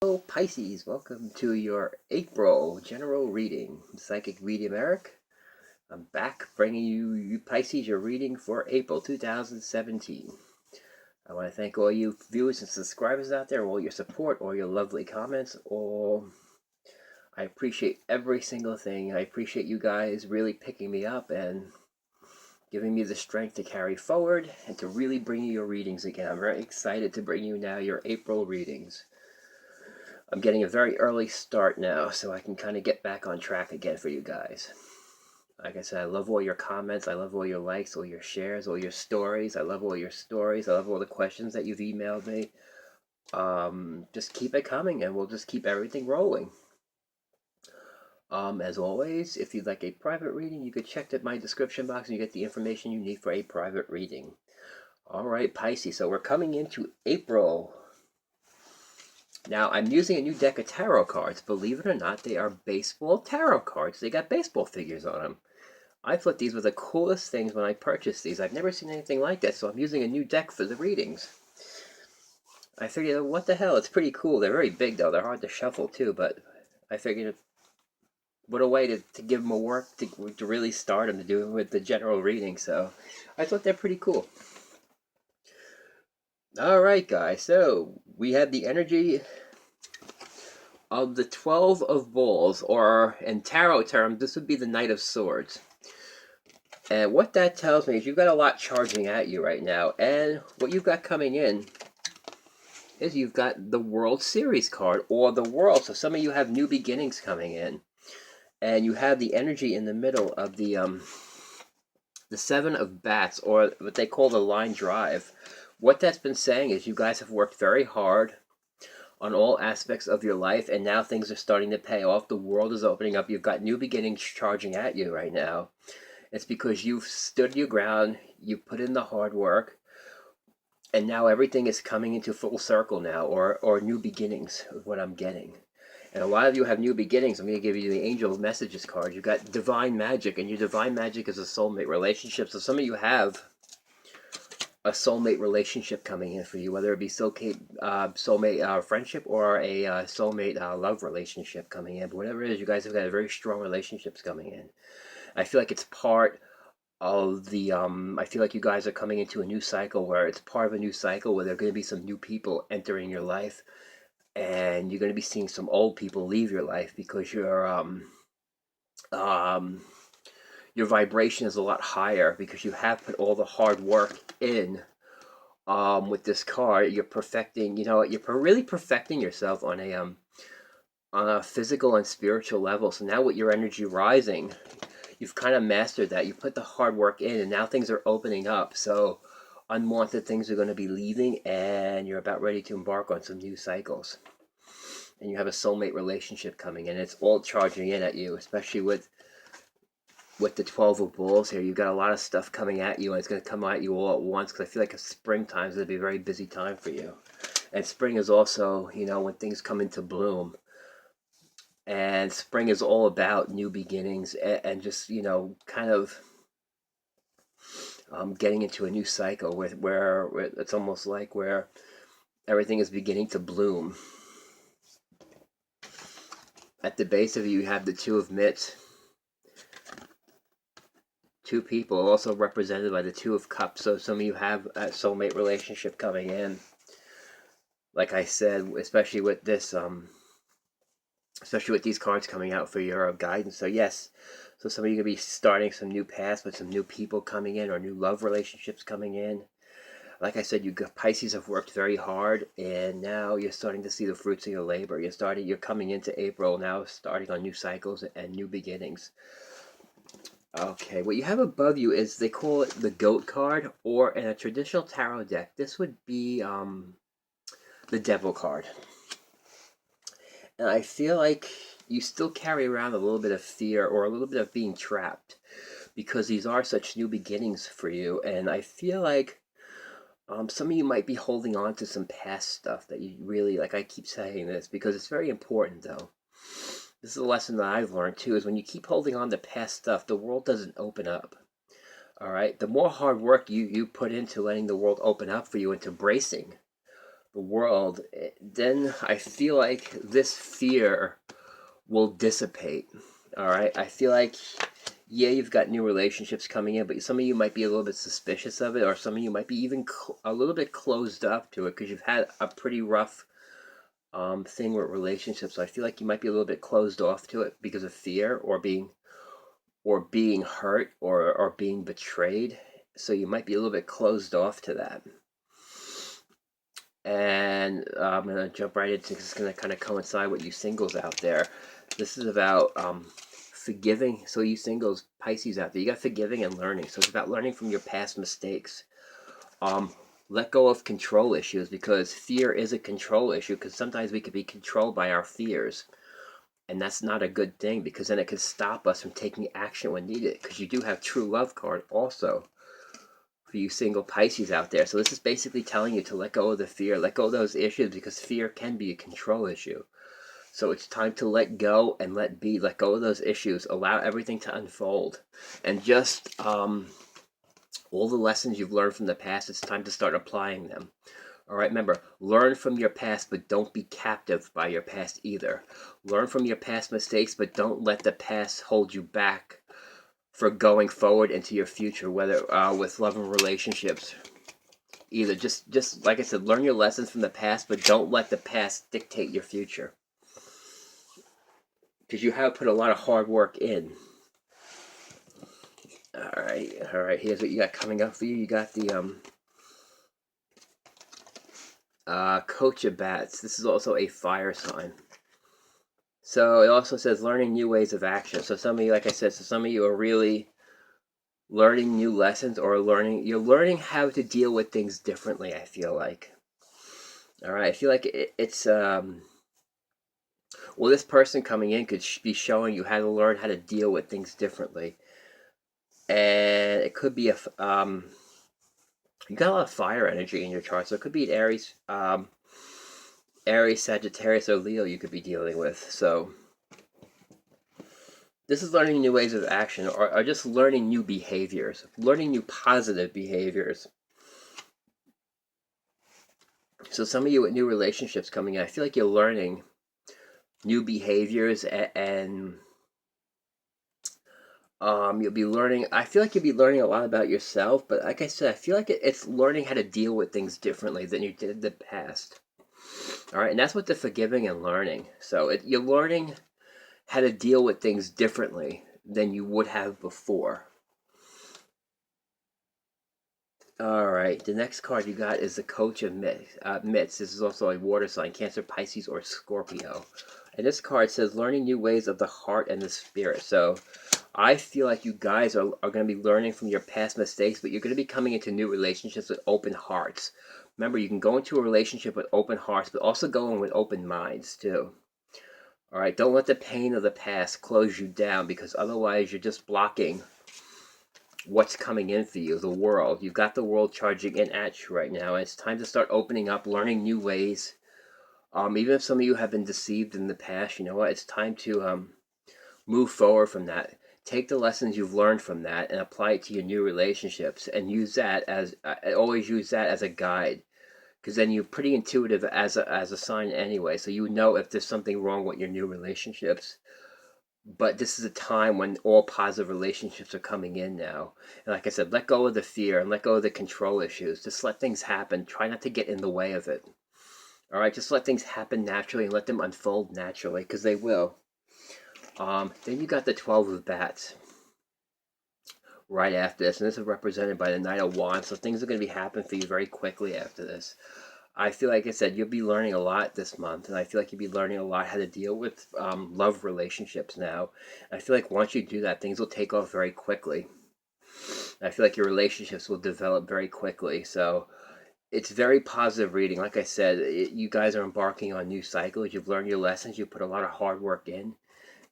Hello Pisces, welcome to your April general reading. Psychic Medium Eric. I'm back bringing you Pisces your reading for April 2017. I want to thank all you viewers and subscribers out there, all your support, all your lovely comments, I appreciate every single thing. I appreciate you guys really picking me up and giving me the strength to carry forward and to really bring you your readings again. I'm very excited to bring you now your April readings. I'm getting a very early start now, so I can kind of get back on track again for you guys. Like I said, I love all your comments. I love all your likes, all your shares, all your stories. I love all your stories. I love all the questions that you've emailed me. Just keep it coming, and we'll just keep everything rolling. As always, if you'd like a private reading, you could check my description box and you get the information you need for a private reading. All right, Pisces, so we're coming into April. Now, I'm using a new deck of tarot cards. Believe it or not, they are baseball tarot cards. They got baseball figures on them. I thought these were the coolest things when I purchased these. I've never seen anything like that, so I'm using a new deck for the readings. I figured, what the hell, it's pretty cool. They're very big, though. They're hard to shuffle, too, but I figured, what a way to give them a work to really start them, to do it with the general reading, so I thought they're pretty cool. All right, guys, so we have the energy of the 12 of balls, or in tarot terms, this would be the Knight of Swords. And what that tells me is you've got a lot charging at you right now. And what you've got coming in is you've got the World Series card, or the World. So some of you have new beginnings coming in. And you have the energy in the middle of the Seven of Bats, or what they call the line drive. What that's been saying is you guys have worked very hard on all aspects of your life, and now things are starting to pay off. The world is opening up. You've got new beginnings charging at you right now. It's because you've stood your ground, you've put in the hard work, and now everything is coming into full circle now, or new beginnings is what I'm getting. And a lot of you have new beginnings. I'm going to give you the Angel Messages card. You've got Divine Magic, and your Divine Magic is a soulmate relationship. So some of you have a soulmate relationship coming in for you, whether it be soulmate friendship or a soulmate love relationship coming in. But whatever it is, you guys have got very strong relationships coming in. I feel like it's part of the I feel like you guys are coming into a new cycle, where it's part of a new cycle where there are going to be some new people entering your life, and you're going to be seeing some old people leave your life because your vibration is a lot higher, because you have put all the hard work in. With this card, you're perfecting, you're really perfecting yourself on a physical and spiritual level. So now with your energy rising, you've kind of mastered that. You put the hard work in, and now things are opening up. So unwanted things are going to be leaving, and you're about ready to embark on some new cycles. And you have a soulmate relationship coming in. It's all charging in at you, especially with the 12 of balls here. You've got a lot of stuff coming at you, and it's going to come at you all at once, because I feel like springtime is going to be a very busy time for you. And spring is also, when things come into bloom. And spring is all about new beginnings, and just, kind of getting into a new cycle where it's almost like where everything is beginning to bloom. At the base of you have the Two of Mitts. Two people also represented by the Two of Cups. So some of you have a soulmate relationship coming in. Like I said, especially with this, especially with these cards coming out for your guidance. So yes, so some of you are going to be starting some new paths with some new people coming in, or new love relationships coming in. Like I said, you Pisces have worked very hard, and now you're starting to see the fruits of your labor. You're coming into April now, starting on new cycles and new beginnings. Okay, what you have above you is, they call it the Goat card, or in a traditional tarot deck, this would be the Devil card. And I feel like you still carry around a little bit of fear, or a little bit of being trapped, because these are such new beginnings for you. And I feel like some of you might be holding on to some past stuff that you really, like I keep saying this, because it's very important though. This is a lesson that I've learned too, is when you keep holding on to past stuff, the world doesn't open up. All right? The more hard work you put into letting the world open up for you, into bracing the world, then I feel like this fear will dissipate. All right. I feel like, yeah, you've got new relationships coming in, but some of you might be a little bit suspicious of it, or some of you might be even a little bit closed up to it because you've had a pretty rough thing with relationships. So I feel like you might be a little bit closed off to it because of fear or being hurt or being betrayed. So you might be a little bit closed off to that. And I'm going to jump right into, it's going to kind of coincide with you singles out there. This is about forgiving. So you singles, Pisces out there, you got forgiving and learning. So it's about learning from your past mistakes. Let go of control issues, because fear is a control issue, because sometimes we could be controlled by our fears. And that's not a good thing, because then it could stop us from taking action when needed, because you do have true love card also for you single Pisces out there. So this is basically telling you to let go of the fear, let go of those issues, because fear can be a control issue. So it's time to let go and let be, let go of those issues, allow everything to unfold. And just all the lessons you've learned from the past, it's time to start applying them. All right, remember, learn from your past, but don't be captive by your past either. Learn from your past mistakes, but don't let the past hold you back for going forward into your future, whether with love and relationships. Either just like I said, learn your lessons from the past, but don't let the past dictate your future, because you have put a lot of hard work in. All right. Here's what you got coming up for you. You got the Coach of Bats. This is also a fire sign. So it also says learning new ways of action. So some of you, like I said, so some of you are really learning new lessons, or you're learning how to deal with things differently, I feel like. All right, I feel like it's well, this person coming in could be showing you how to learn how to deal with things differently. And it could be you got a lot of fire energy in your chart, so it could be an Aries, Sagittarius, or Leo you could be dealing with. So this is learning new ways of action, or just learning new behaviors, learning new positive behaviors. So some of you with new relationships coming in, I feel like you're learning new behaviors, and you'll be learning, I feel like you'll be learning a lot about yourself, but like I said, I feel like it's learning how to deal with things differently than you did in the past. All right, and that's what the forgiving and learning. So you're learning how to deal with things differently than you would have before. All right, the next card you got is the Coach of Mitts. This is also a water sign, Cancer, Pisces, or Scorpio. And this card says learning new ways of the heart and the spirit. So I feel like you guys are going to be learning from your past mistakes, but you're going to be coming into new relationships with open hearts. Remember, you can go into a relationship with open hearts, but also go in with open minds too. All right, don't let the pain of the past close you down, because otherwise you're just blocking what's coming in for you, the world. You've got the world charging in at you right now, and it's time to start opening up, learning new ways. Even if some of you have been deceived in the past, you know what? It's time to move forward from that. Take the lessons you've learned from that and apply it to your new relationships, and use that as always use that as a guide, because then you're pretty intuitive as a sign anyway, so you know if there's something wrong with your new relationships. But this is a time when all positive relationships are coming in now. And like I said, let go of the fear and let go of the control issues. Just let things happen. Try not to get in the way of it. All right, just let things happen naturally and let them unfold naturally, because they will. Then you got the 12 of Bats right after this, and this is represented by the Knight of Wands. So things are going to be happening for you very quickly after this. I feel like I said, you'll be learning a lot this month, and I feel like you'll be learning a lot how to deal with love relationships now. And I feel like once you do that, things will take off very quickly. I feel like your relationships will develop very quickly. So it's very positive reading. Like I said, you guys are embarking on new cycles. You've learned your lessons. You put a lot of hard work in.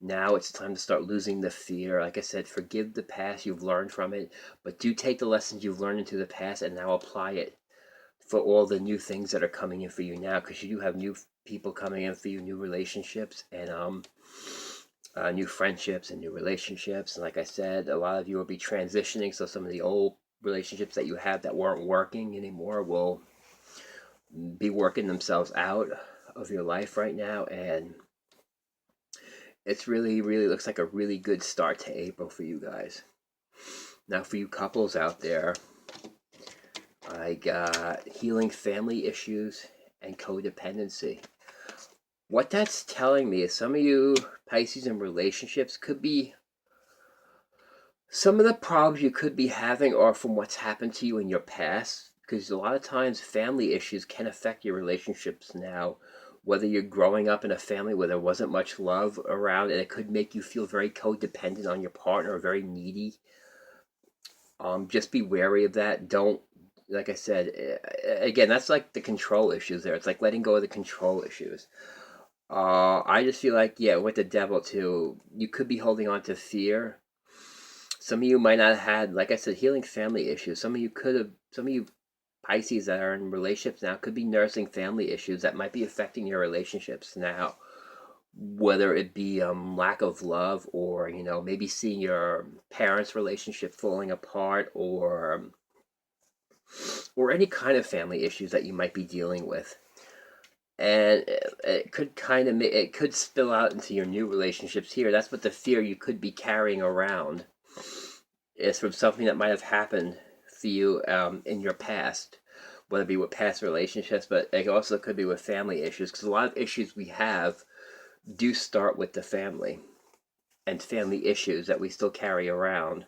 Now it's time to start losing the fear. Like I said, forgive the past. You've learned from it. But do take the lessons you've learned into the past and now apply it for all the new things that are coming in for you now, because you do have new people coming in for you, new relationships, and new friendships and new relationships. And like I said, a lot of you will be transitioning, so some of the old relationships that you have that weren't working anymore be working themselves out of your life right now, and it's really looks like a really good start to April for you guys. Now, for you couples out there, I got healing family issues and codependency. What that's telling me is some of you Pisces in relationships could be, some of the problems you could be having are from what's happened to you in your past, because a lot of times family issues can affect your relationships now, whether you're growing up in a family where there wasn't much love around, and it could make you feel very codependent on your partner or very needy. Just be wary of that. Don't, like I said, again, that's like the control issues there. It's like letting go of the control issues. I just feel like, yeah, with the devil too, you could be holding on to fear. Some of you might not have had, like I said, healing family issues. Some of you Pisces that are in relationships now could be nursing family issues that might be affecting your relationships now. Whether it be lack of love, or maybe seeing your parents' relationship falling apart, or any kind of family issues that you might be dealing with. And it could it could spill out into your new relationships here. That's what the fear you could be carrying around is from something that might have happened for you in your past, whether it be with past relationships, but it also could be with family issues, because a lot of issues we have do start with the family and family issues that we still carry around.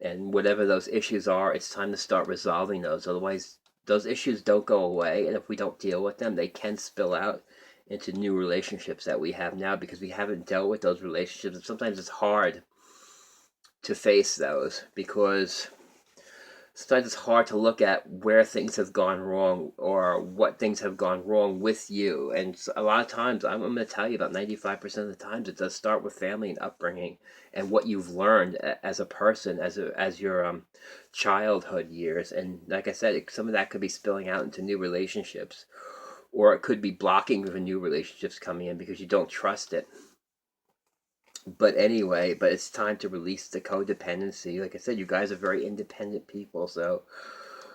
And whatever those issues are, it's time to start resolving those. Otherwise, those issues don't go away, and if we don't deal with them, they can spill out into new relationships that we have now, because we haven't dealt with those relationships. And sometimes it's hard to face those, because sometimes it's hard to look at where things have gone wrong or what things have gone wrong with you. And a lot of times, I'm going to tell you, about 95% of the times, it does start with family and upbringing and what you've learned as a person, as your childhood years. And like I said, some of that could be spilling out into new relationships, or it could be blocking the new relationships coming in because you don't trust it. But anyway, it's time to release the codependency. Like I said, you guys are very independent people, so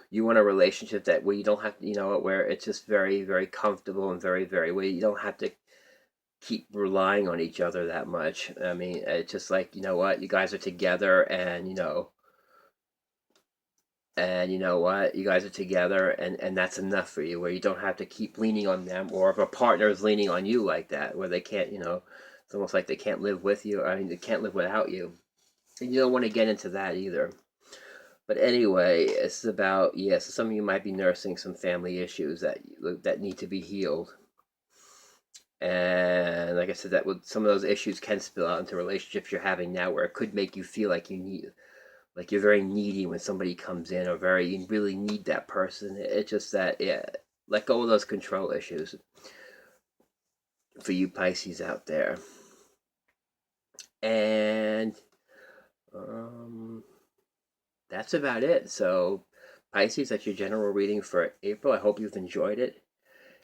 you want a relationship that where you don't have to, where it's just very comfortable, and very where you don't have to keep relying on each other that much. I mean, it's just like, you know what, you guys are together, and you know what, you guys are together, and that's enough for you, where you don't have to keep leaning on them, or if a partner is leaning on you like that, where they can't, it's almost like they can't live with you. I mean, they can't live without you. And you don't want to get into that either. But anyway, it's about, yes, some of you might be nursing some family issues that need to be healed. And like I said, some of those issues can spill out into relationships you're having now, where it could make you feel like like you're very needy when somebody comes in, or you really need that person. It's just that, yeah, let go of those control issues for you Pisces out there. And that's about it. So, Pisces, that's your general reading for April. I hope you've enjoyed it.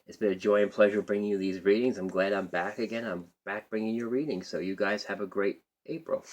It's been a joy and pleasure bringing you these readings. I'm glad I'm back again. I'm back bringing you readings. So, you guys have a great April.